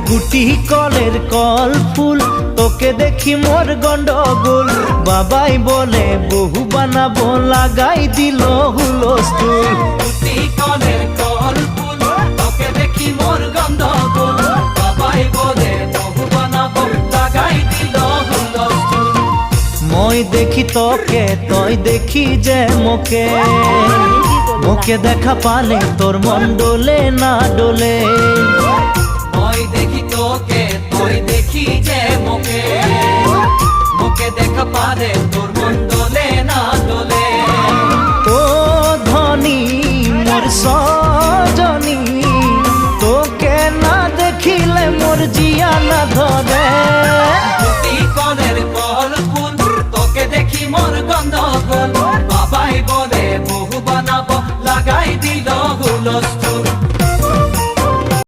গুটি কলের কল ফুল তোকে দেখি মোর গন্ডগোল বাবাই বলে বহু বানাবো লাগাই দিল হুলস্থুল গুটি কলের কল ফুল তোকে দেখি মোর গন্ডগোল বাবাই বলে বহু বানাবো লাগাই দিল হুলস্থুল মই দেখি তোকে তই দেখি যে মোকে মোকে দেখা পালে তোর মন ডোলে না ডোলে মই দেখি তোকে তুই দেখি যে মোকে মোকে দেখা পারে তোর মন ডোলে না ডোলে ও ধনী মোর সজনী তোকে না দেখিলে মোর জিয়া না ধরে